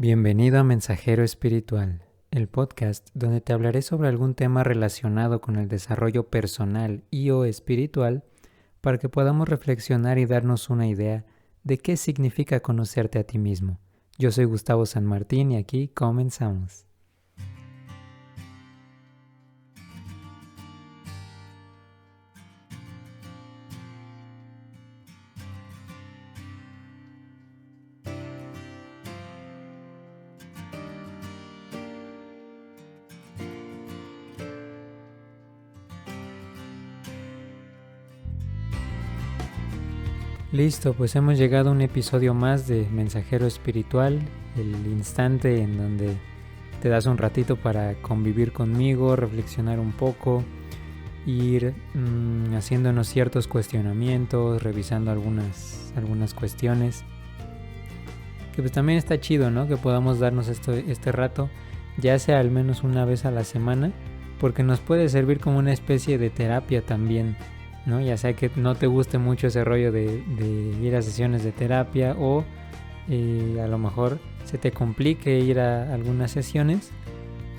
Bienvenido a Mensajero Espiritual, el podcast donde te hablaré sobre algún tema relacionado con el desarrollo personal y o espiritual para que podamos reflexionar y darnos una idea de qué significa conocerte a ti mismo. Yo soy Gustavo San Martín y aquí comenzamos. Listo, pues hemos llegado a un episodio más de Mensajero Espiritual, el instante en donde te das un ratito para convivir conmigo, reflexionar un poco, ir haciéndonos ciertos cuestionamientos, revisando algunas cuestiones. Que pues también está chido, ¿no? Que podamos darnos este rato, ya sea al menos una vez a la semana, porque nos puede servir como una especie de terapia también, ¿no? Ya sea que no te guste mucho ese rollo de ir a sesiones de terapia o a lo mejor se te complique ir a algunas sesiones,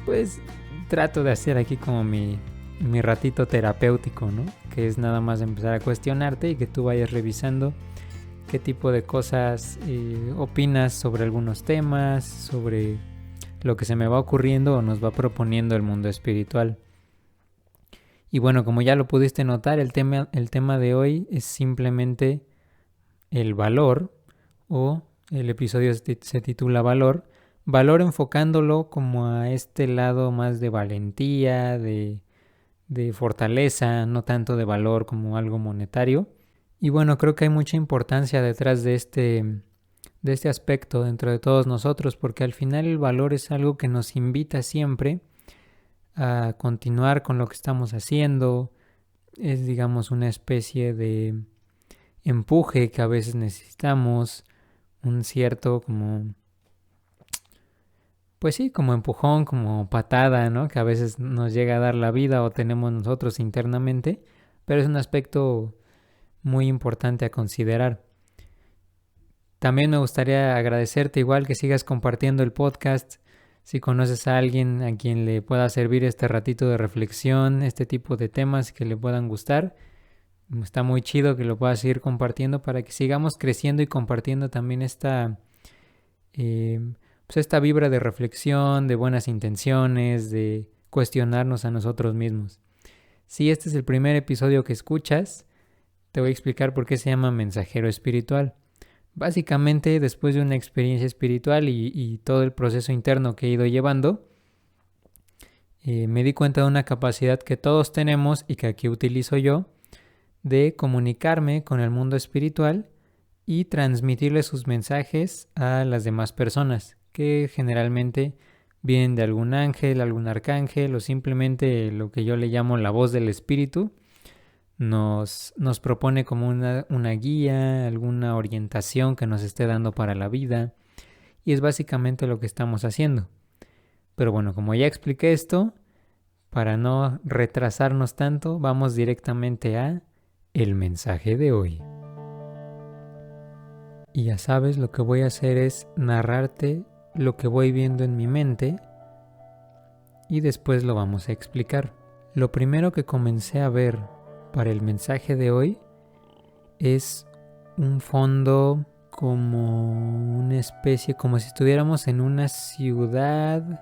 pues trato de hacer aquí como mi ratito terapéutico, ¿no? Que es nada más empezar a cuestionarte y que tú vayas revisando qué tipo de cosas opinas sobre algunos temas, sobre lo que se me va ocurriendo o nos va proponiendo el mundo espiritual. Y bueno, como ya lo pudiste notar, el tema de hoy es simplemente el valor, o el episodio se titula Valor enfocándolo como a este lado más de valentía, de fortaleza, no tanto de valor como algo monetario. Y bueno, creo que hay mucha importancia detrás de este aspecto dentro de todos nosotros, porque al final el valor es algo que nos invita siempre a continuar con lo que estamos haciendo. Es, digamos, una especie de empuje que a veces necesitamos, un cierto pues sí, como empujón, como patada, ¿no? Que a veces nos llega a dar la vida o tenemos nosotros internamente, pero es un aspecto muy importante a considerar. También me gustaría agradecerte igual que sigas compartiendo el podcast. Si conoces a alguien a quien le pueda servir este ratito de reflexión, este tipo de temas que le puedan gustar, está muy chido que lo puedas seguir compartiendo para que sigamos creciendo y compartiendo también pues esta vibra de reflexión, de buenas intenciones, de cuestionarnos a nosotros mismos. Si este es el primer episodio que escuchas, te voy a explicar por qué se llama Mensajero Espiritual. Básicamente, después de una experiencia espiritual y todo el proceso interno que he ido llevando, me di cuenta de una capacidad que todos tenemos y que aquí utilizo yo, de comunicarme con el mundo espiritual y transmitirle sus mensajes a las demás personas, que generalmente vienen de algún ángel, algún arcángel o simplemente lo que yo le llamo la voz del espíritu. Nos propone como una guía, alguna orientación que nos esté dando para la vida, y es básicamente lo que estamos haciendo. Pero bueno, como ya expliqué esto, para no retrasarnos tanto, vamos directamente a el mensaje de hoy. Y ya sabes, lo que voy a hacer es narrarte lo que voy viendo en mi mente y después lo vamos a explicar. Lo primero que comencé a ver para el mensaje de hoy es un fondo como una especie, como si estuviéramos en una ciudad,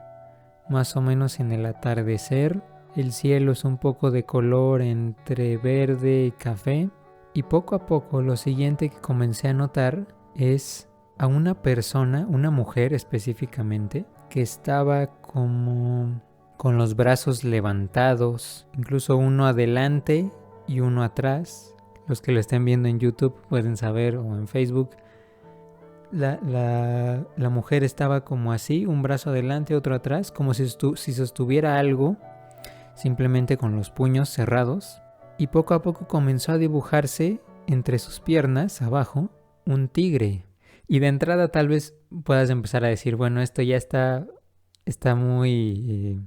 más o menos en el atardecer. El cielo es un poco de color entre verde y café. Y poco a poco lo siguiente que comencé a notar es a una persona, una mujer específicamente, que estaba como con los brazos levantados, incluso uno adelante y uno atrás. Los que lo estén viendo en YouTube pueden saber, o en Facebook. La mujer estaba como así, un brazo adelante, otro atrás, como si sostuviera algo, simplemente con los puños cerrados. Y poco a poco comenzó a dibujarse entre sus piernas, abajo, un tigre. Y de entrada tal vez puedas empezar a decir, bueno, esto ya está muy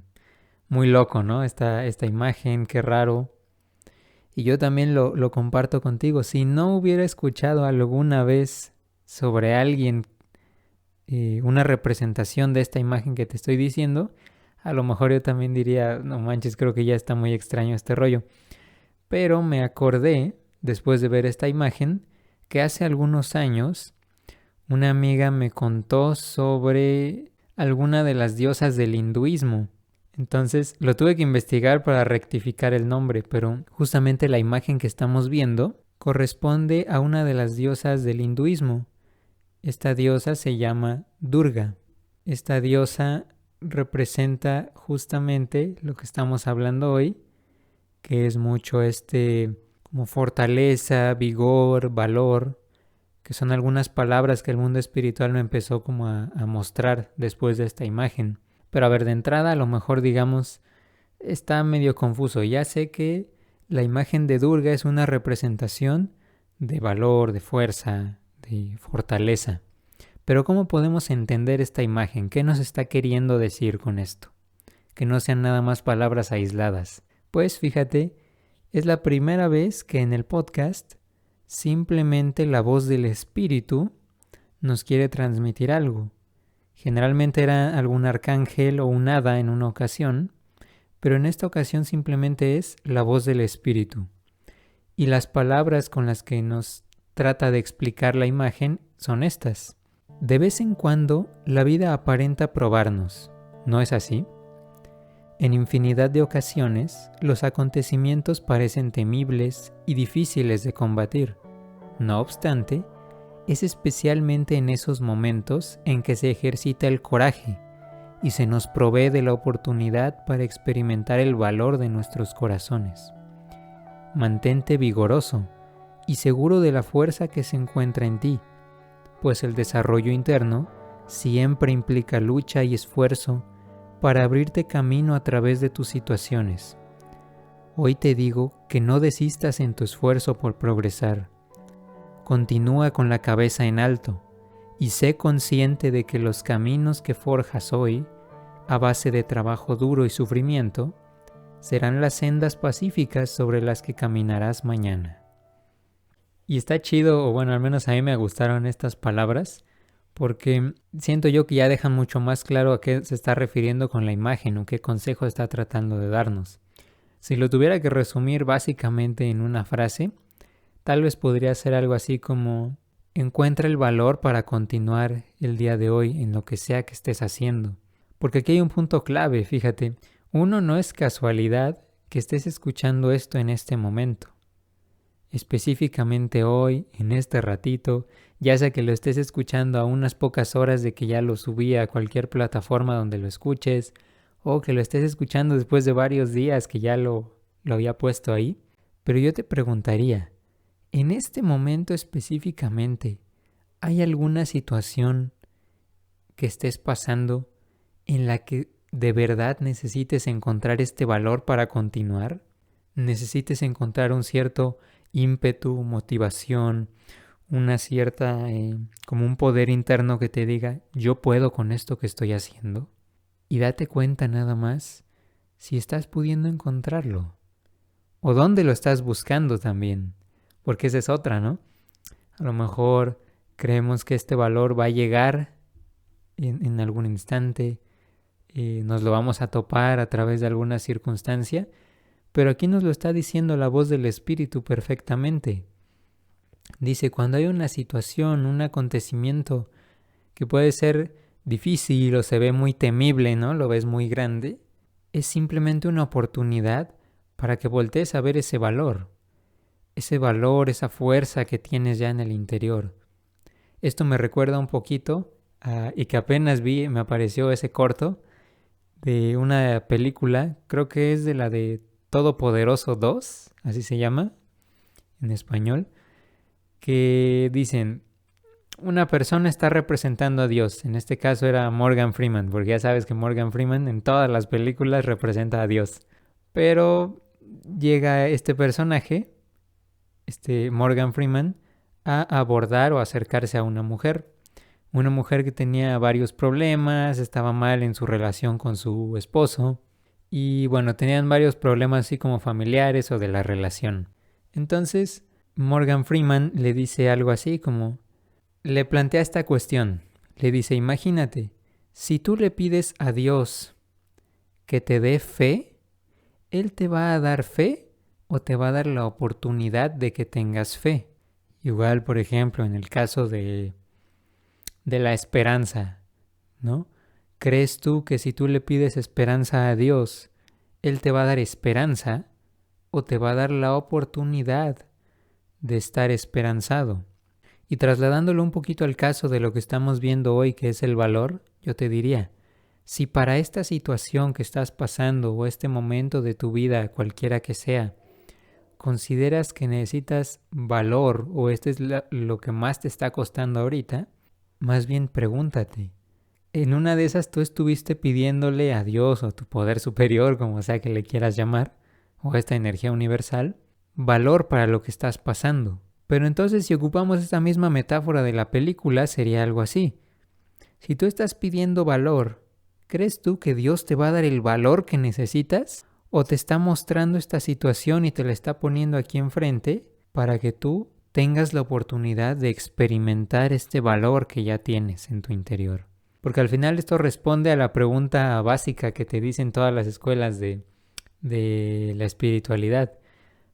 loco, ¿no? Esta imagen, qué raro. Y yo también lo comparto contigo. Si no hubiera escuchado alguna vez sobre alguien una representación de esta imagen que te estoy diciendo, a lo mejor yo también diría, no manches, creo que ya está muy extraño este rollo. Pero me acordé, después de ver esta imagen, que hace algunos años una amiga me contó sobre alguna de las diosas del hinduismo. Entonces lo tuve que investigar para rectificar el nombre, pero justamente la imagen que estamos viendo corresponde a una de las diosas del hinduismo. Esta diosa se llama Durga. Esta diosa representa justamente lo que estamos hablando hoy, que es mucho como fortaleza, vigor, valor, que son algunas palabras que el mundo espiritual me empezó como a mostrar después de esta imagen. Pero a ver, de entrada a lo mejor digamos, está medio confuso. Ya sé que la imagen de Durga es una representación de valor, de fuerza, de fortaleza. Pero ¿cómo podemos entender esta imagen? ¿Qué nos está queriendo decir con esto? Que no sean nada más palabras aisladas. Pues fíjate, es la primera vez que en el podcast simplemente la voz del espíritu nos quiere transmitir algo. Generalmente era algún arcángel o un hada en una ocasión, pero en esta ocasión simplemente es la voz del espíritu. Y las palabras con las que nos trata de explicar la imagen son estas. De vez en cuando la vida aparenta probarnos, ¿no es así? En infinidad de ocasiones, los acontecimientos parecen temibles y difíciles de combatir. No obstante, es especialmente en esos momentos en que se ejercita el coraje y se nos provee de la oportunidad para experimentar el valor de nuestros corazones. Mantente vigoroso y seguro de la fuerza que se encuentra en ti, pues el desarrollo interno siempre implica lucha y esfuerzo para abrirte camino a través de tus situaciones. Hoy te digo que no desistas en tu esfuerzo por progresar. Continúa con la cabeza en alto y sé consciente de que los caminos que forjas hoy, a base de trabajo duro y sufrimiento, serán las sendas pacíficas sobre las que caminarás mañana. Y está chido, o bueno, al menos a mí me gustaron estas palabras, porque siento yo que ya dejan mucho más claro a qué se está refiriendo con la imagen o qué consejo está tratando de darnos. Si lo tuviera que resumir básicamente en una frase, tal vez podría ser algo así como: encuentra el valor para continuar el día de hoy en lo que sea que estés haciendo. Porque aquí hay un punto clave, fíjate. Uno, no es casualidad que estés escuchando esto en este momento. Específicamente hoy, en este ratito, ya sea que lo estés escuchando a unas pocas horas de que ya lo subí a cualquier plataforma donde lo escuches, o que lo estés escuchando después de varios días que ya lo había puesto ahí. Pero yo te preguntaría, en este momento específicamente, ¿hay alguna situación que estés pasando en la que de verdad necesites encontrar este valor para continuar? ¿Necesites encontrar un cierto ímpetu, motivación, una cierta, como un poder interno que te diga, yo puedo con esto que estoy haciendo? Y date cuenta nada más si estás pudiendo encontrarlo. O dónde lo estás buscando también. Porque esa es otra, ¿no? A lo mejor creemos que este valor va a llegar en algún instante, nos lo vamos a topar a través de alguna circunstancia, pero aquí nos lo está diciendo la voz del Espíritu perfectamente. Dice, cuando hay una situación, un acontecimiento que puede ser difícil o se ve muy temible, ¿no? Lo ves muy grande, es simplemente una oportunidad para que voltees a ver ese valor, esa fuerza que tienes ya en el interior. Esto me recuerda un poquito y que apenas vi, me apareció ese corto de una película, creo que es de la de Todopoderoso 2, así se llama en español, que dicen, una persona está representando a Dios. En este caso era Morgan Freeman, porque ya sabes que Morgan Freeman en todas las películas representa a Dios. Pero llega este personaje, Morgan Freeman, a abordar o acercarse a una mujer que tenía varios problemas, estaba mal en su relación con su esposo y bueno, tenían varios problemas así como familiares o de la relación. Entonces Morgan Freeman le dice algo así como, le plantea esta cuestión, Le dice, imagínate, si tú le pides a Dios que te dé fe, Él te va a dar fe o te va a dar la oportunidad de que tengas fe. Igual, por ejemplo, en el caso de la esperanza, ¿no? ¿Crees tú que si tú le pides esperanza a Dios, Él te va a dar esperanza o te va a dar la oportunidad de estar esperanzado? Y trasladándolo un poquito al caso de lo que estamos viendo hoy, que es el valor, yo te diría, si para esta situación que estás pasando o este momento de tu vida, cualquiera que sea, consideras que necesitas valor o este es lo que más te está costando ahorita, más bien pregúntate, en una de esas tú estuviste pidiéndole a Dios o tu poder superior, como sea que le quieras llamar, o esta energía universal, valor para lo que estás pasando. Pero entonces si ocupamos esta misma metáfora de la película, sería algo así. Si tú estás pidiendo valor, ¿crees tú que Dios te va a dar el valor que necesitas? ¿O te está mostrando esta situación y te la está poniendo aquí enfrente para que tú tengas la oportunidad de experimentar este valor que ya tienes en tu interior? Porque al final esto responde a la pregunta básica que te dicen todas las escuelas de la espiritualidad.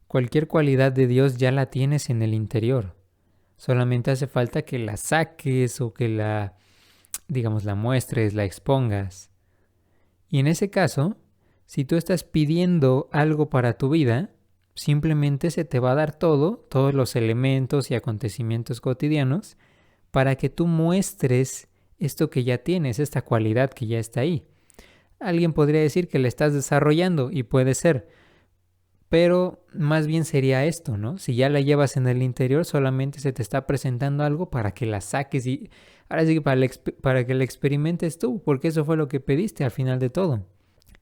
Cualquier cualidad de Dios ya la tienes en el interior. Solamente hace falta que la saques o que la muestres, la expongas. Y en ese caso, si tú estás pidiendo algo para tu vida, simplemente se te va a dar todos los elementos y acontecimientos cotidianos, para que tú muestres esto que ya tienes, esta cualidad que ya está ahí. Alguien podría decir que la estás desarrollando, y puede ser, pero más bien sería esto, ¿no? Si ya la llevas en el interior, solamente se te está presentando algo para que la saques y ahora sí que para que la experimentes tú, porque eso fue lo que pediste al final de todo.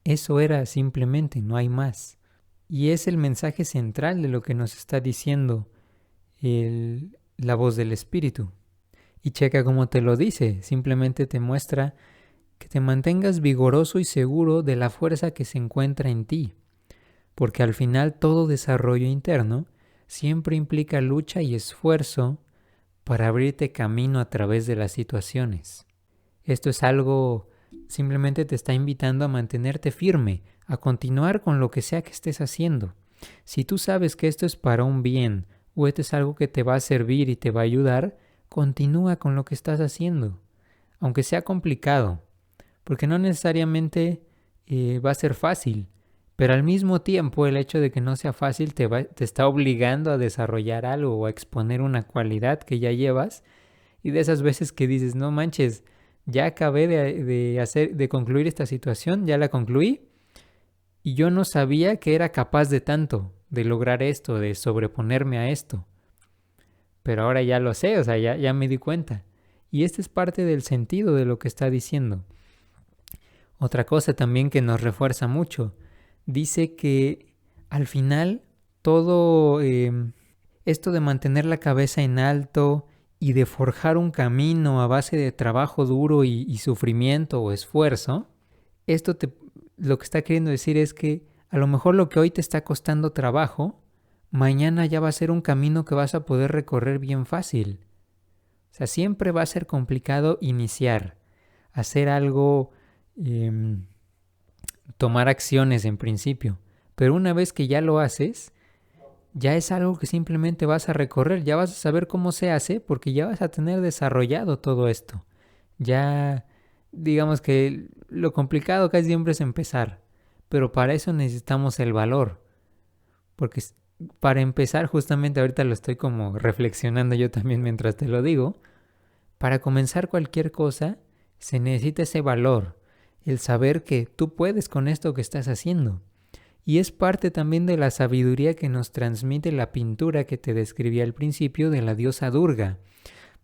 Eso era simplemente, no hay más. Y es el mensaje central de lo que nos está diciendo la voz del Espíritu. Y checa cómo te lo dice, simplemente te muestra que te mantengas vigoroso y seguro de la fuerza que se encuentra en ti. Porque al final todo desarrollo interno siempre implica lucha y esfuerzo para abrirte camino a través de las situaciones. Esto es algo, simplemente te está invitando a mantenerte firme, a continuar con lo que sea que estés haciendo. Si tú sabes que esto es para un bien o esto es algo que te va a servir y te va a ayudar, continúa con lo que estás haciendo, aunque sea complicado, porque no necesariamente va a ser fácil. Pero al mismo tiempo el hecho de que no sea fácil te está obligando a desarrollar algo o a exponer una cualidad que ya llevas, y de esas veces que dices, no manches, ya acabé de concluir esta situación, ya la concluí y yo no sabía que era capaz de tanto, de lograr esto, de sobreponerme a esto. Pero ahora ya lo sé, o sea, ya me di cuenta. Y este es parte del sentido de lo que está diciendo. Otra cosa también que nos refuerza mucho, dice que al final todo esto de mantener la cabeza en alto y de forjar un camino a base de trabajo duro y sufrimiento o esfuerzo, lo que está queriendo decir es que a lo mejor lo que hoy te está costando trabajo, mañana ya va a ser un camino que vas a poder recorrer bien fácil. O sea, siempre va a ser complicado iniciar, hacer algo, tomar acciones en principio, pero una vez que ya lo haces, ya es algo que simplemente vas a recorrer, ya vas a saber cómo se hace porque ya vas a tener desarrollado todo esto. Ya, digamos que lo complicado casi siempre es empezar, pero para eso necesitamos el valor, porque para empezar, justamente ahorita lo estoy como reflexionando yo también mientras te lo digo, para comenzar cualquier cosa se necesita ese valor, el saber que tú puedes con esto que estás haciendo. Y es parte también de la sabiduría que nos transmite la pintura que te describí al principio de la diosa Durga,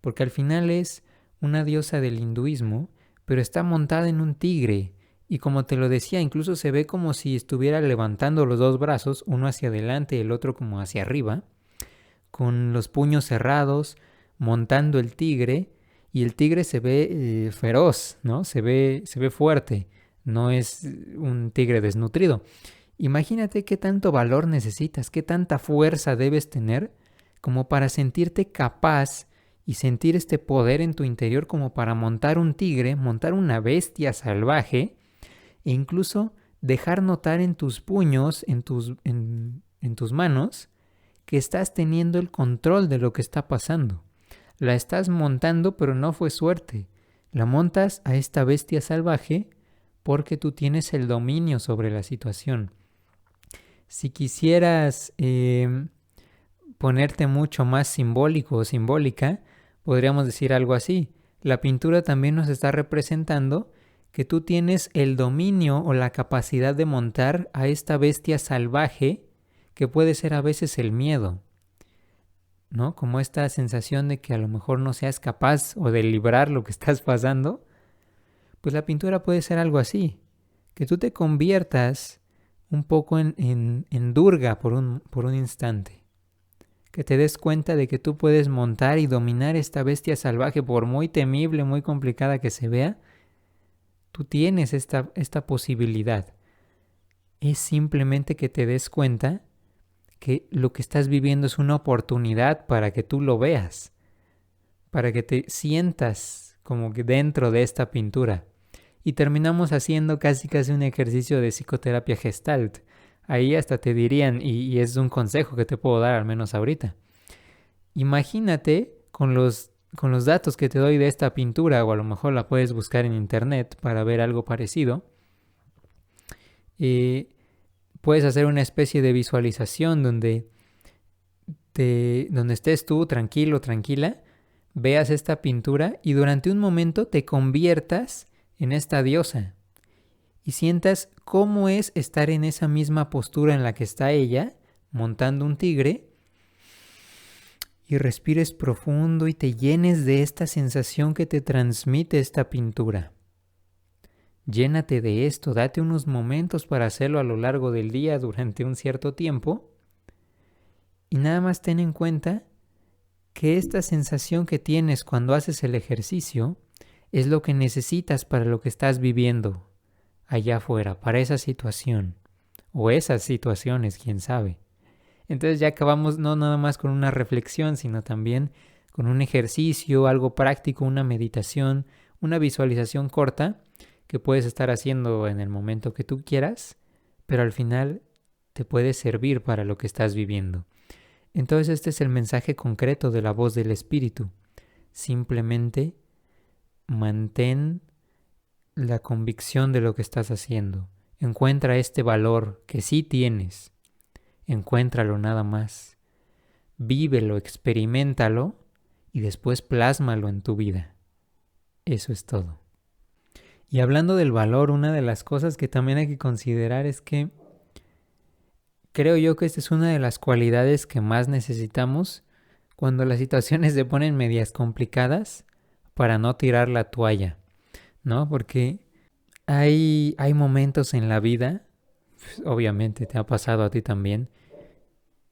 porque al final es una diosa del hinduismo, pero está montada en un tigre, y como te lo decía, incluso se ve como si estuviera levantando los dos brazos, uno hacia adelante y el otro como hacia arriba, con los puños cerrados, montando el tigre, y el tigre se ve feroz, ¿no? Se ve fuerte, no es un tigre desnutrido. Imagínate qué tanto valor necesitas, qué tanta fuerza debes tener como para sentirte capaz y sentir este poder en tu interior como para montar un tigre, montar una bestia salvaje e incluso dejar notar en tus puños, en tus manos, que estás teniendo el control de lo que está pasando. La estás montando, pero no fue suerte. La montas a esta bestia salvaje porque tú tienes el dominio sobre la situación. Si quisieras ponerte mucho más simbólico o simbólica, podríamos decir algo así. La pintura también nos está representando que tú tienes el dominio o la capacidad de montar a esta bestia salvaje que puede ser a veces el miedo, ¿no? Como esta sensación de que a lo mejor no seas capaz o de librar lo que estás pasando, pues la pintura puede ser algo así, que tú te conviertas un poco en Durga por un instante, que te des cuenta de que tú puedes montar y dominar esta bestia salvaje por muy temible, muy complicada que se vea. Tú tienes esta posibilidad. Es simplemente que te des cuenta que lo que estás viviendo es una oportunidad para que tú lo veas, para que te sientas como que dentro de esta pintura. Y terminamos haciendo casi un ejercicio de psicoterapia gestalt. Ahí hasta te dirían, y es un consejo que te puedo dar al menos ahorita. Imagínate con los datos que te doy de esta pintura, o a lo mejor la puedes buscar en internet para ver algo parecido. Puedes hacer una especie de visualización donde estés tú tranquilo, tranquila, veas esta pintura y durante un momento te conviertas en esta diosa y sientas cómo es estar en esa misma postura en la que está ella, montando un tigre, y respires profundo y te llenes de esta sensación que te transmite esta pintura. Llénate de esto, date unos momentos para hacerlo a lo largo del día durante un cierto tiempo y nada más ten en cuenta que esta sensación que tienes cuando haces el ejercicio es lo que necesitas para lo que estás viviendo allá afuera, para esa situación o esas situaciones, quién sabe. Entonces ya acabamos no nada más con una reflexión, sino también con un ejercicio, algo práctico, una meditación, una visualización corta que puedes estar haciendo en el momento que tú quieras, pero al final te puede servir para lo que estás viviendo. Entonces este es el mensaje concreto de la voz del Espíritu. Simplemente mantén la convicción de lo que estás haciendo. Encuentra este valor que sí tienes. Encuéntralo nada más. Vívelo, experiméntalo y después plásmalo en tu vida. Eso es todo. Y hablando del valor, una de las cosas que también hay que considerar es que creo yo que esta es una de las cualidades que más necesitamos cuando las situaciones se ponen medias complicadas para no tirar la toalla, ¿no? Porque hay momentos en la vida, obviamente te ha pasado a ti también,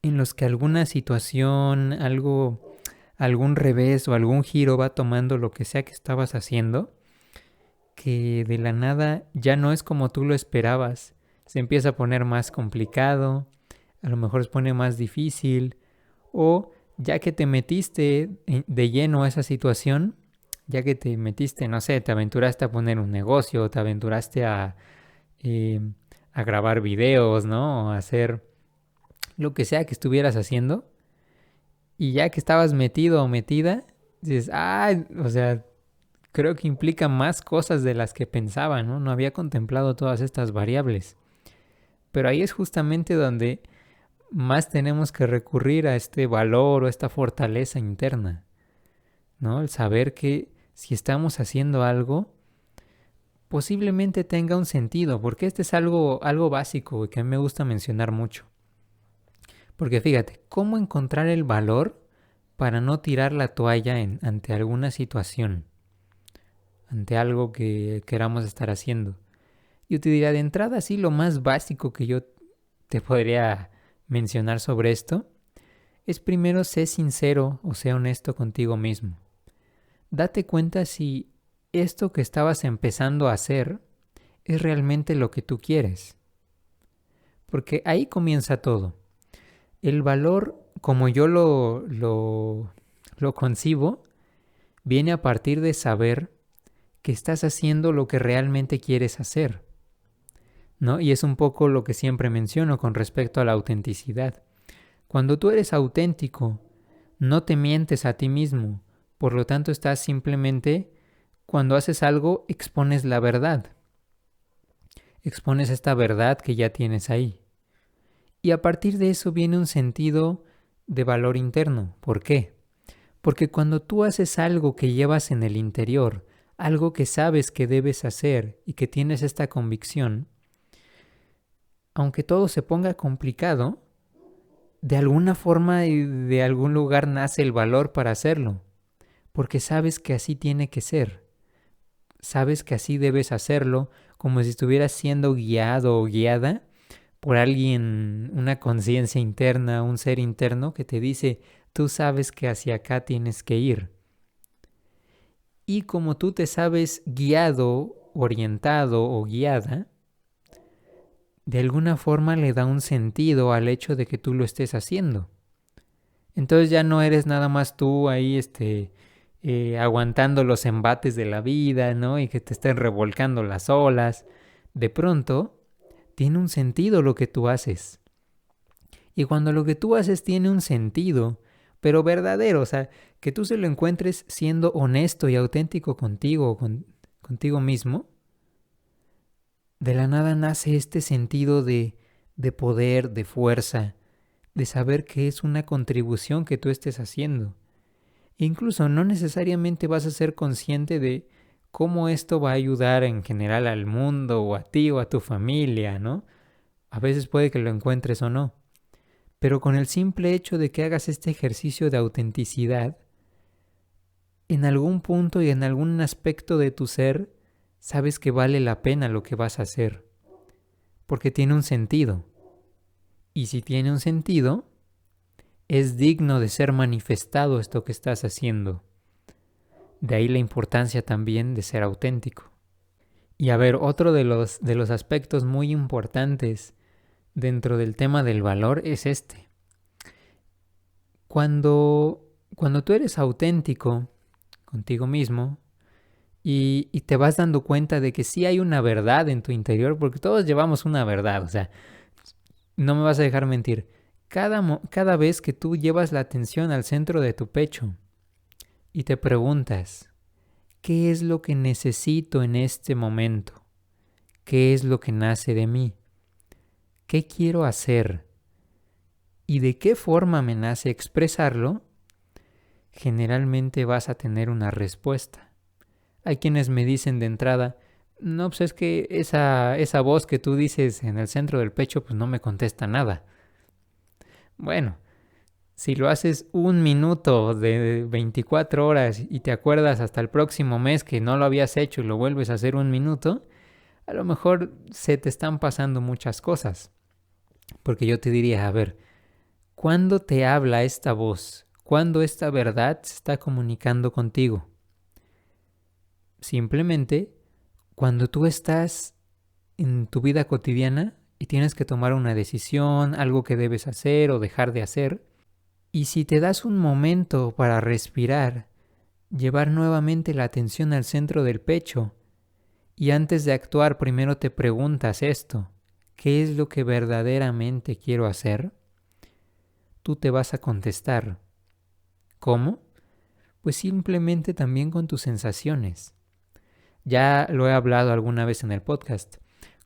en los que alguna situación, algún revés o algún giro va tomando lo que sea que estabas haciendo, que de la nada ya no es como tú lo esperabas. Se empieza a poner más complicado, a lo mejor se pone más difícil, o ya que te metiste de lleno a esa situación, ya que te metiste, no sé, te aventuraste a poner un negocio, te aventuraste a grabar videos, ¿no? O a hacer lo que sea que estuvieras haciendo, y ya que estabas metido o metida, dices, o sea, creo que implica más cosas de las que pensaba, ¿no? No había contemplado todas estas variables. Pero ahí es justamente donde más tenemos que recurrir a este valor o esta fortaleza interna, ¿no? El saber que si estamos haciendo algo, posiblemente tenga un sentido, porque este es algo básico que a mí me gusta mencionar mucho. Porque fíjate, ¿cómo encontrar el valor para no tirar la toalla ante alguna situación? Ante algo que queramos estar haciendo. Yo te diría de entrada, sí, lo más básico que yo te podría mencionar sobre esto es primero ser sincero o ser honesto contigo mismo. Date cuenta si esto que estabas empezando a hacer es realmente lo que tú quieres. Porque ahí comienza todo. El valor, como yo lo concibo, viene a partir de saber que estás haciendo lo que realmente quieres hacer, ¿no? Y es un poco lo que siempre menciono con respecto a la autenticidad. Cuando tú eres auténtico, no te mientes a ti mismo, por lo tanto estás simplemente, cuando haces algo, expones la verdad. Expones esta verdad que ya tienes ahí. Y a partir de eso viene un sentido de valor interno. ¿Por qué? Porque cuando tú haces algo que llevas en el interior, algo que sabes que debes hacer y que tienes esta convicción, aunque todo se ponga complicado, de alguna forma y de algún lugar nace el valor para hacerlo, porque sabes que así tiene que ser. Sabes que así debes hacerlo, como si estuvieras siendo guiado o guiada por alguien, una conciencia interna, un ser interno que te dice, tú sabes que hacia acá tienes que ir. Y como tú te sabes guiado, orientado o guiada, de alguna forma le da un sentido al hecho de que tú lo estés haciendo. Entonces ya no eres nada más tú ahí aguantando los embates de la vida, ¿no? Y que te estén revolcando las olas. De pronto, tiene un sentido lo que tú haces. Y cuando lo que tú haces tiene un sentido, pero verdadero, o sea, que tú se lo encuentres siendo honesto y auténtico contigo, contigo mismo, de la nada nace este sentido de poder, de fuerza, de saber que es una contribución que tú estés haciendo. E incluso no necesariamente vas a ser consciente de cómo esto va a ayudar en general al mundo o a ti o a tu familia, ¿no? A veces puede que lo encuentres o no. Pero con el simple hecho de que hagas este ejercicio de autenticidad, en algún punto y en algún aspecto de tu ser, sabes que vale la pena lo que vas a hacer. Porque tiene un sentido. Y si tiene un sentido, es digno de ser manifestado esto que estás haciendo. De ahí la importancia también de ser auténtico. Y a ver, otro de los aspectos muy importantes dentro del tema del valor es este. Cuando tú eres auténtico contigo mismo y te vas dando cuenta de que sí hay una verdad en tu interior, porque todos llevamos una verdad, o sea, no me vas a dejar mentir. Cada vez que tú llevas la atención al centro de tu pecho y te preguntas, ¿qué es lo que necesito en este momento? ¿Qué es lo que nace de mí? ¿Qué quiero hacer? ¿Y de qué forma me nace expresarlo? Generalmente vas a tener una respuesta. Hay quienes me dicen de entrada, no, pues es que esa voz que tú dices en el centro del pecho, pues no me contesta nada. Bueno, si lo haces un minuto de 24 horas y te acuerdas hasta el próximo mes que no lo habías hecho y lo vuelves a hacer un minuto, a lo mejor se te están pasando muchas cosas. Porque yo te diría, a ver, ¿cuándo te habla esta voz? ¿Cuándo esta verdad se está comunicando contigo? Simplemente cuando tú estás en tu vida cotidiana y tienes que tomar una decisión, algo que debes hacer o dejar de hacer, y si te das un momento para respirar, llevar nuevamente la atención al centro del pecho, y antes de actuar primero te preguntas esto, ¿qué es lo que verdaderamente quiero hacer? Tú te vas a contestar. ¿Cómo? Pues simplemente también con tus sensaciones. Ya lo he hablado alguna vez en el podcast.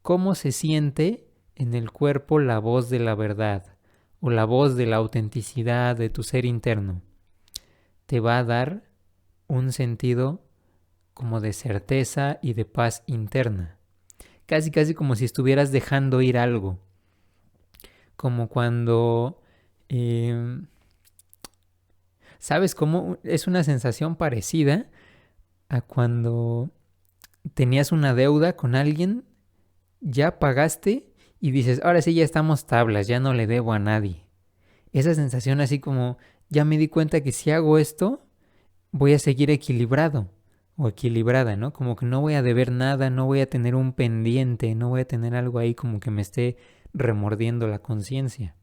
¿Cómo se siente en el cuerpo la voz de la verdad o la voz de la autenticidad de tu ser interno? Te va a dar un sentido como de certeza y de paz interna. Casi como si estuvieras dejando ir algo. Como cuando... ¿sabes cómo? Es una sensación parecida a cuando tenías una deuda con alguien, ya pagaste y dices, ahora sí ya estamos tablas, ya no le debo a nadie. Esa sensación así como, ya me di cuenta que si hago esto, voy a seguir equilibrado o equilibrada, ¿no? Como que no voy a deber nada, no voy a tener un pendiente, no voy a tener algo ahí como que me esté remordiendo la conciencia.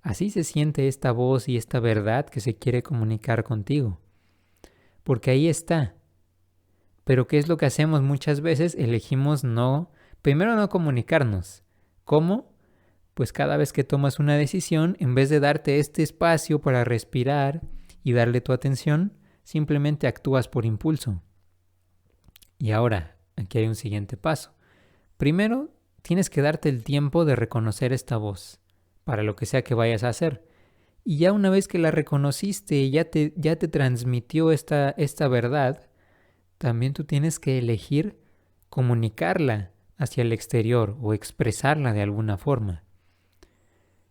Así se siente esta voz y esta verdad que se quiere comunicar contigo. porque ahí está. Pero ¿qué es lo que hacemos muchas veces? Elegimos primero no comunicarnos. ¿Cómo? Pues cada vez que tomas una decisión, en vez de darte este espacio para respirar y darle tu atención, simplemente actúas por impulso. Y ahora, aquí hay un siguiente paso. Primero, tienes que darte el tiempo de reconocer esta voz, para lo que sea que vayas a hacer. Y ya una vez que la reconociste, ya te transmitió esta verdad, también tú tienes que elegir comunicarla hacia el exterior o expresarla de alguna forma,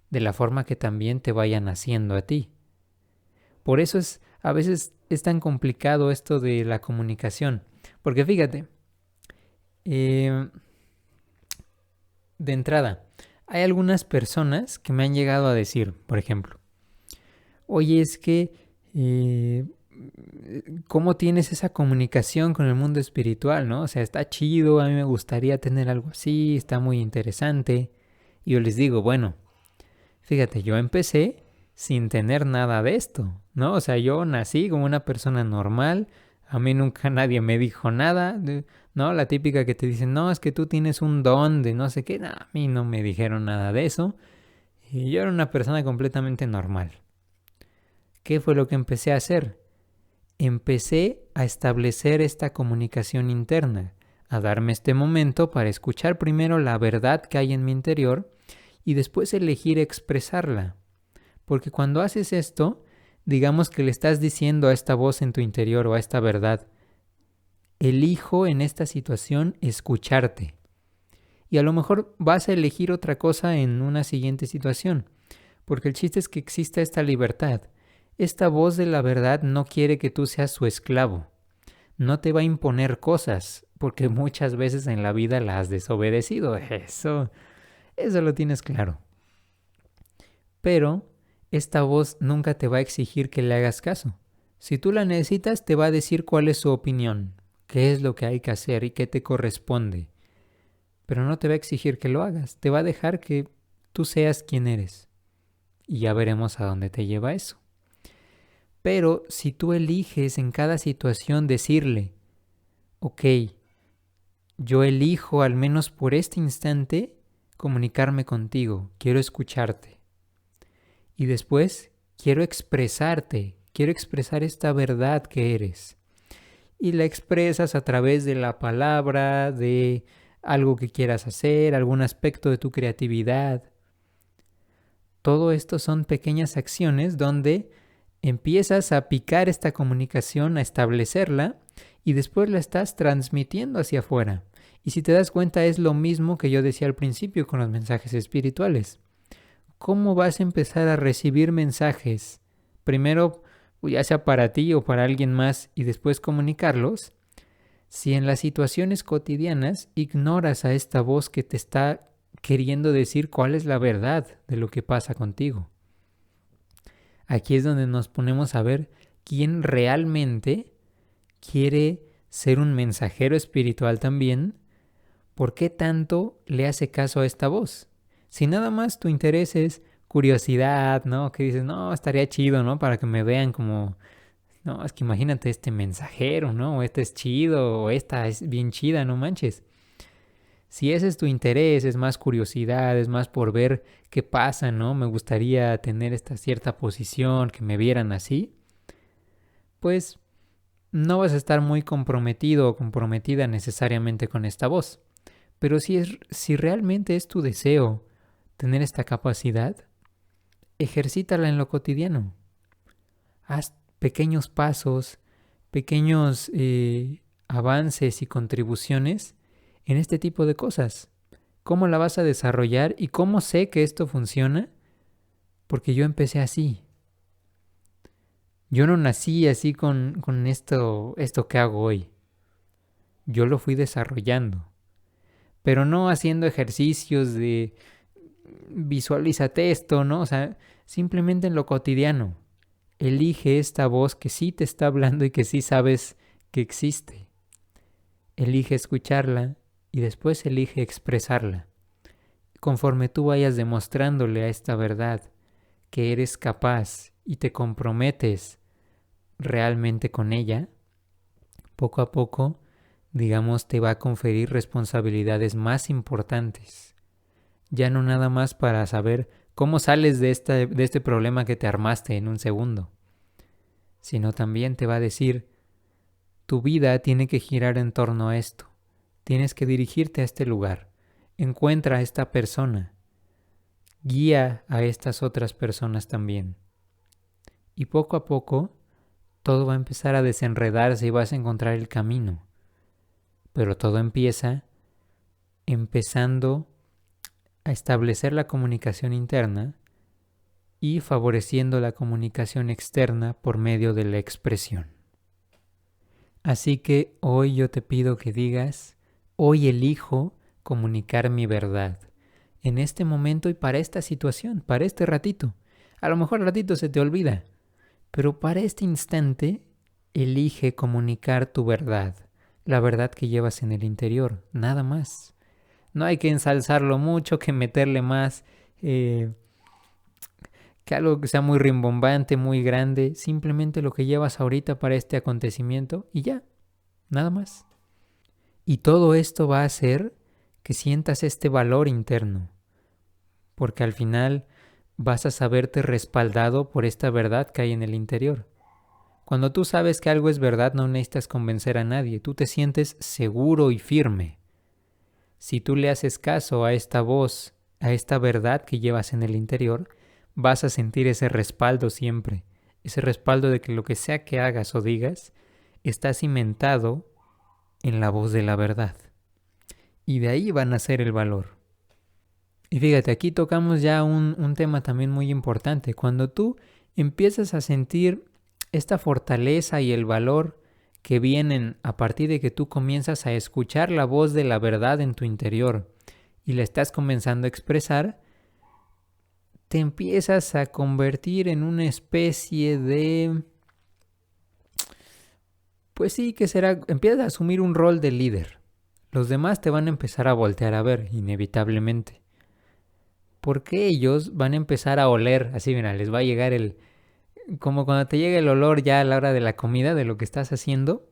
de la forma que también te vayan haciendo a ti. Por eso a veces es tan complicado esto de la comunicación, porque fíjate, de entrada, hay algunas personas que me han llegado a decir, por ejemplo, oye, es que ¿cómo tienes esa comunicación con el mundo espiritual, no? O sea, está chido, a mí me gustaría tener algo así, está muy interesante. Y yo les digo, bueno, fíjate, yo empecé sin tener nada de esto, ¿no? O sea, yo nací como una persona normal, a mí nunca nadie me dijo nada, ¿no? La típica que te dicen, no, es que tú tienes un don de no sé qué, no, a mí no me dijeron nada de eso. Y yo era una persona completamente normal. ¿Qué fue lo que empecé a hacer? Empecé a establecer esta comunicación interna, a darme este momento para escuchar primero la verdad que hay en mi interior y después elegir expresarla. Porque cuando haces esto, digamos que le estás diciendo a esta voz en tu interior o a esta verdad, elijo en esta situación escucharte. Y a lo mejor vas a elegir otra cosa en una siguiente situación, porque el chiste es que exista esta libertad. Esta voz de la verdad no quiere que tú seas su esclavo. No te va a imponer cosas, porque muchas veces en la vida la has desobedecido. Eso lo tienes claro. Pero esta voz nunca te va a exigir que le hagas caso. Si tú la necesitas, te va a decir cuál es su opinión, qué es lo que hay que hacer y qué te corresponde. Pero no te va a exigir que lo hagas. Te va a dejar que tú seas quien eres. Y ya veremos a dónde te lleva eso. Pero si tú eliges en cada situación decirle, ok, yo elijo al menos por este instante comunicarme contigo, quiero escucharte. Y después quiero expresarte, quiero expresar esta verdad que eres. Y la expresas a través de la palabra, de algo que quieras hacer, algún aspecto de tu creatividad. Todo esto son pequeñas acciones donde empiezas a picar esta comunicación, a establecerla y después la estás transmitiendo hacia afuera. Y si te das cuenta es lo mismo que yo decía al principio con los mensajes espirituales. ¿Cómo vas a empezar a recibir mensajes? Primero, ya sea para ti o para alguien más y después comunicarlos. Si en las situaciones cotidianas ignoras a esta voz que te está queriendo decir cuál es la verdad de lo que pasa contigo. Aquí es donde nos ponemos a ver quién realmente quiere ser un mensajero espiritual también, ¿por qué tanto le hace caso a esta voz? Si nada más tu interés es curiosidad, ¿no? Que dices, no, estaría chido, ¿no? Para que me vean como, no, es que imagínate este mensajero, ¿no? O este es chido, o esta es bien chida, no manches. Si ese es tu interés, es más curiosidad, es más por ver qué pasa, ¿no? Me gustaría tener esta cierta posición, que me vieran así, pues no vas a estar muy comprometido o comprometida necesariamente con esta voz. Pero si realmente es tu deseo tener esta capacidad, ejercítala en lo cotidiano. Haz pequeños pasos, pequeños avances y contribuciones en este tipo de cosas. ¿Cómo la vas a desarrollar y cómo sé que esto funciona? Porque yo empecé así. Yo no nací así con esto que hago hoy. Yo lo fui desarrollando. Pero no haciendo ejercicios de visualízate esto, ¿no? O sea, simplemente en lo cotidiano. Elige esta voz que sí te está hablando y que sí sabes que existe. Elige escucharla y después elige expresarla. Conforme tú vayas demostrándole a esta verdad que eres capaz y te comprometes realmente con ella, poco a poco, digamos, te va a conferir responsabilidades más importantes. Ya no nada más para saber cómo sales de este problema que te armaste en un segundo, sino también te va a decir, tu vida tiene que girar en torno a esto. Tienes que dirigirte a este lugar. Encuentra a esta persona. Guía a estas otras personas también. Y poco a poco, todo va a empezar a desenredarse y vas a encontrar el camino. Pero todo empieza empezando a establecer la comunicación interna y favoreciendo la comunicación externa por medio de la expresión. Así que hoy yo te pido que digas, hoy elijo comunicar mi verdad. En este momento y para esta situación, para este ratito. A lo mejor el ratito se te olvida, pero para este instante, elige comunicar tu verdad. La verdad que llevas en el interior, nada más. No hay que ensalzarlo mucho, que meterle más, que algo que sea muy rimbombante, muy grande. Simplemente lo que llevas ahorita para este acontecimiento y ya, nada más. Y todo esto va a hacer que sientas este valor interno, porque al final vas a saberte respaldado por esta verdad que hay en el interior. Cuando tú sabes que algo es verdad, no necesitas convencer a nadie, tú te sientes seguro y firme. Si tú le haces caso a esta voz, a esta verdad que llevas en el interior, vas a sentir ese respaldo siempre, ese respaldo de que lo que sea que hagas o digas, está cimentado en la voz de la verdad. Y de ahí va a nacer el valor. Y fíjate, aquí tocamos ya un tema también muy importante. Cuando tú empiezas a sentir esta fortaleza y el valor que vienen a partir de que tú comienzas a escuchar la voz de la verdad en tu interior y la estás comenzando a expresar, te empiezas a convertir en una especie de... Pues sí, que será, empiezas a asumir un rol de líder. Los demás te van a empezar a voltear a ver, inevitablemente. Porque ellos van a empezar a oler, así mira, les va a llegar como cuando te llega el olor ya a la hora de la comida, de lo que estás haciendo,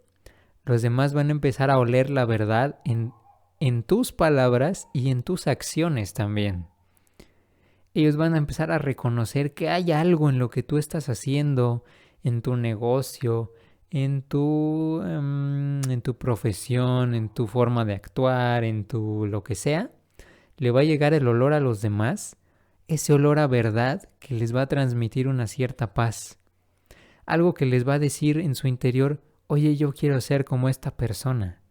los demás van a empezar a oler la verdad en tus palabras y en tus acciones también. Ellos van a empezar a reconocer que hay algo en lo que tú estás haciendo, en tu negocio, en tu profesión, en tu forma de actuar, en tu lo que sea. Le va a llegar el olor a los demás, ese olor a verdad que les va a transmitir una cierta paz. Algo que les va a decir en su interior, oye, yo quiero ser como esta persona.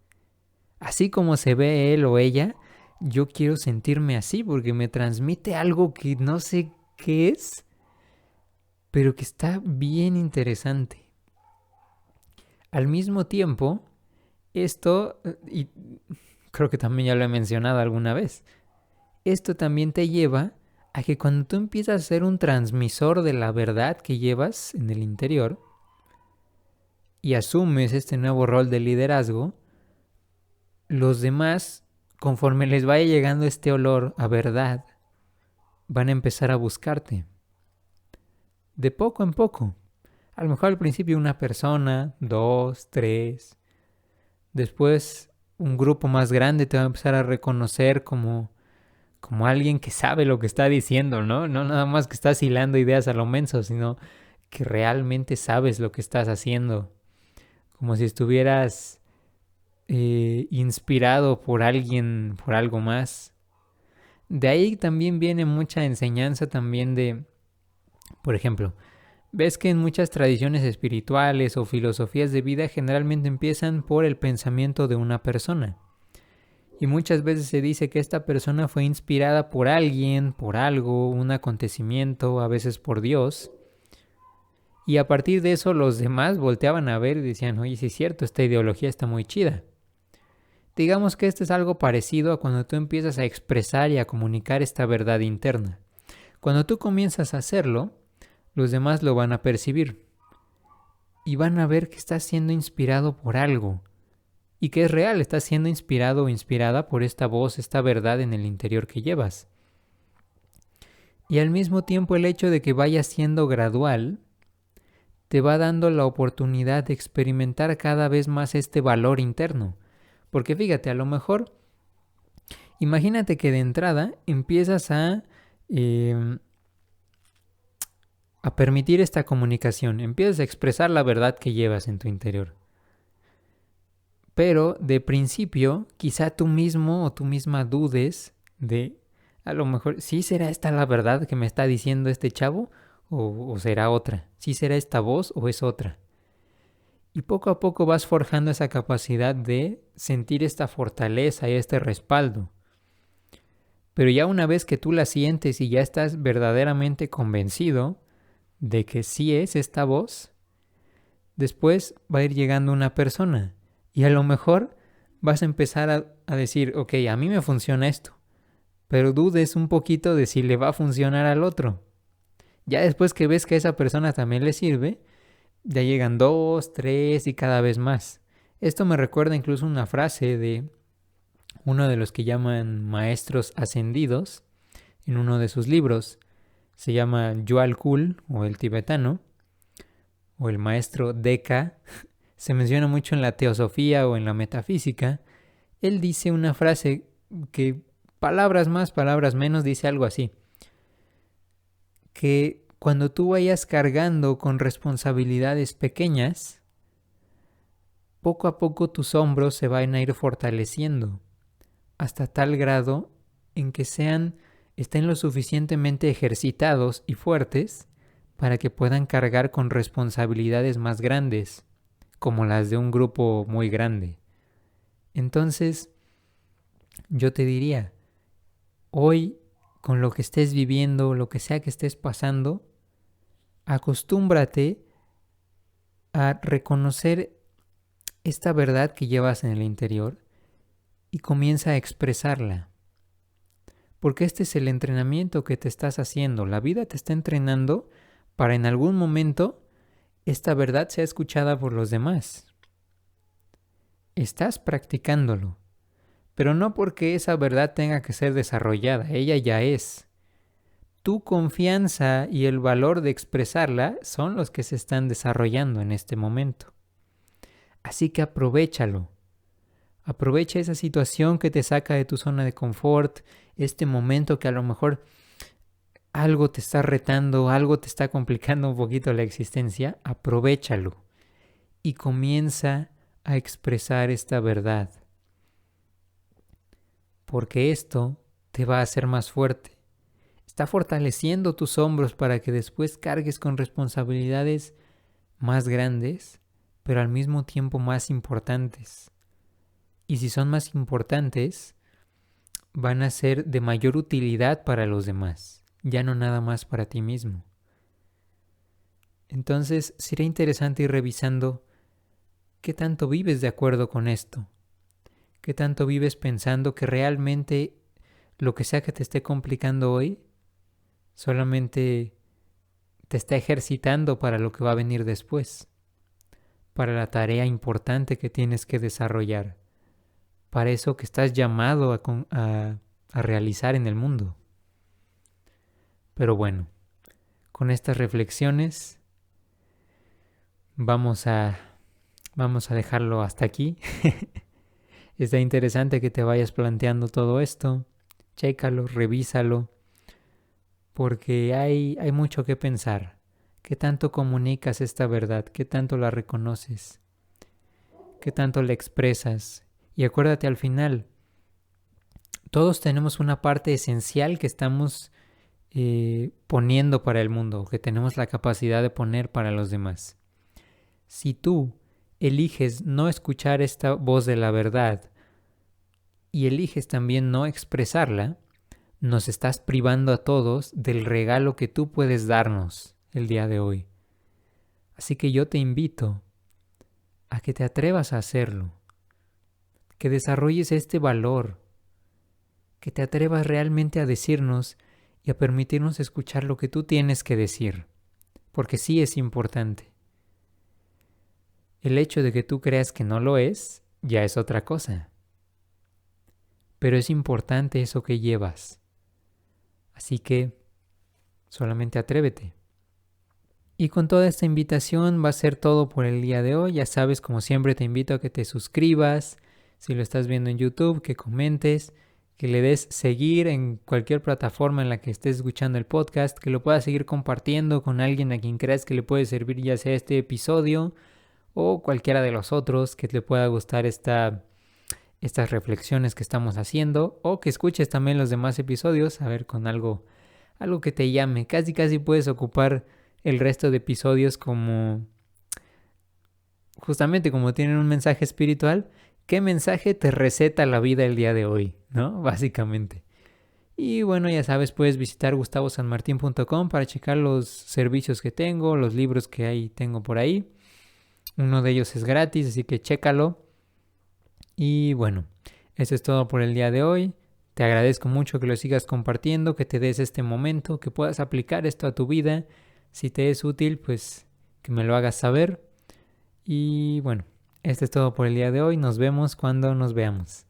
Así como se ve él o ella, yo quiero sentirme así porque me transmite algo que no sé qué es, pero que está bien interesante. Al mismo tiempo, esto, y creo que también ya lo he mencionado alguna vez, esto también te lleva a que cuando tú empiezas a ser un transmisor de la verdad que llevas en el interior y asumes este nuevo rol de liderazgo, los demás, conforme les vaya llegando este olor a verdad, van a empezar a buscarte. De poco en poco. A lo mejor al principio una persona, 2, 3. Después un grupo más grande te va a empezar a reconocer como alguien que sabe lo que está diciendo, ¿no? No nada más que estás hilando ideas a lo menso, sino que realmente sabes lo que estás haciendo. Como si estuvieras inspirado por alguien, por algo más. De ahí también viene mucha enseñanza también de, por ejemplo, ves que en muchas tradiciones espirituales o filosofías de vida generalmente empiezan por el pensamiento de una persona. Y muchas veces se dice que esta persona fue inspirada por alguien, por algo, un acontecimiento, a veces por Dios. Y a partir de eso los demás volteaban a ver y decían, oye, sí es cierto, esta ideología está muy chida. Digamos que esto es algo parecido a cuando tú empiezas a expresar y a comunicar esta verdad interna. Cuando tú comienzas a hacerlo, los demás lo van a percibir. Y van a ver que estás siendo inspirado por algo. Y que es real, estás siendo inspirado o inspirada por esta voz, esta verdad en el interior que llevas. Y al mismo tiempo el hecho de que vaya siendo gradual, te va dando la oportunidad de experimentar cada vez más este valor interno. Porque fíjate, a lo mejor, imagínate que de entrada empiezas a permitir esta comunicación, empiezas a expresar la verdad que llevas en tu interior. Pero de principio, quizá tú mismo o tú misma dudes de, a lo mejor, ¿sí será esta la verdad que me está diciendo este chavo? ¿O será otra? ¿Sí será esta voz o es otra? Y poco a poco vas forjando esa capacidad de sentir esta fortaleza y este respaldo. Pero ya una vez que tú la sientes y ya estás verdaderamente convencido de que sí es esta voz, después va a ir llegando una persona y a lo mejor vas a empezar a decir, ok, a mí me funciona esto, pero dudes un poquito de si le va a funcionar al otro. Ya después que ves que a esa persona también le sirve, ya llegan 2, 3 y cada vez más. Esto me recuerda incluso una frase de uno de los que llaman maestros ascendidos en uno de sus libros. Se llama Yual Kul, o el tibetano, o el maestro Deka. Se menciona mucho en la teosofía o en la metafísica. Él dice una frase que, palabras más, palabras menos, dice algo así: que cuando tú vayas cargando con responsabilidades pequeñas, poco a poco tus hombros se van a ir fortaleciendo hasta tal grado en que estén lo suficientemente ejercitados y fuertes para que puedan cargar con responsabilidades más grandes, como las de un grupo muy grande. Entonces, yo te diría, hoy, con lo que estés viviendo, lo que sea que estés pasando, acostúmbrate a reconocer esta verdad que llevas en el interior y comienza a expresarla. Porque este es el entrenamiento que te estás haciendo. La vida te está entrenando para en algún momento esta verdad sea escuchada por los demás. Estás practicándolo, pero no porque esa verdad tenga que ser desarrollada, ella ya es. Tu confianza y el valor de expresarla son los que se están desarrollando en este momento. Así que aprovéchalo. Aprovecha esa situación que te saca de tu zona de confort, este momento que a lo mejor algo te está retando, algo te está complicando un poquito la existencia. Aprovéchalo y comienza a expresar esta verdad. Porque esto te va a hacer más fuerte. Está fortaleciendo tus hombros para que después cargues con responsabilidades más grandes, pero al mismo tiempo más importantes. Y si son más importantes, van a ser de mayor utilidad para los demás, ya no nada más para ti mismo. Entonces, sería interesante ir revisando qué tanto vives de acuerdo con esto, qué tanto vives pensando que realmente lo que sea que te esté complicando hoy solamente te está ejercitando para lo que va a venir después, para la tarea importante que tienes que desarrollar, para eso que estás llamado a realizar en el mundo. Pero bueno, con estas reflexiones vamos a dejarlo hasta aquí. Está interesante que te vayas planteando todo esto. Chécalo, revísalo, porque hay mucho que pensar. ¿Qué tanto comunicas esta verdad? ¿Qué tanto la reconoces? ¿Qué tanto la expresas? Y acuérdate, al final, todos tenemos una parte esencial que estamos poniendo para el mundo, que tenemos la capacidad de poner para los demás. Si tú eliges no escuchar esta voz de la verdad y eliges también no expresarla, nos estás privando a todos del regalo que tú puedes darnos el día de hoy. Así que yo te invito a que te atrevas a hacerlo, que desarrolles este valor, que te atrevas realmente a decirnos y a permitirnos escuchar lo que tú tienes que decir, porque sí es importante. El hecho de que tú creas que no lo es, ya es otra cosa. Pero es importante eso que llevas. Así que solamente atrévete. Y con toda esta invitación va a ser todo por el día de hoy. Ya sabes, como siempre te invito a que te suscribas, si lo estás viendo en YouTube, que comentes, que le des seguir en cualquier plataforma en la que estés escuchando el podcast, que lo puedas seguir compartiendo con alguien a quien creas que le puede servir ya sea este episodio o cualquiera de los otros, que te pueda gustar estas reflexiones que estamos haciendo, o que escuches también los demás episodios, a ver, con algo que te llame. Casi puedes ocupar el resto de episodios como, justamente como tienen un mensaje espiritual. ¿Qué mensaje te receta la vida el día de hoy? ¿No? Básicamente. Y bueno, ya sabes, puedes visitar gustavosanmartin.com para checar los servicios que tengo, los libros que tengo por ahí. Uno de ellos es gratis, así que chécalo. Y bueno, eso es todo por el día de hoy. Te agradezco mucho que lo sigas compartiendo, que te des este momento, que puedas aplicar esto a tu vida. Si te es útil, pues que me lo hagas saber. Y bueno, esto es todo por el día de hoy. Nos vemos cuando nos veamos.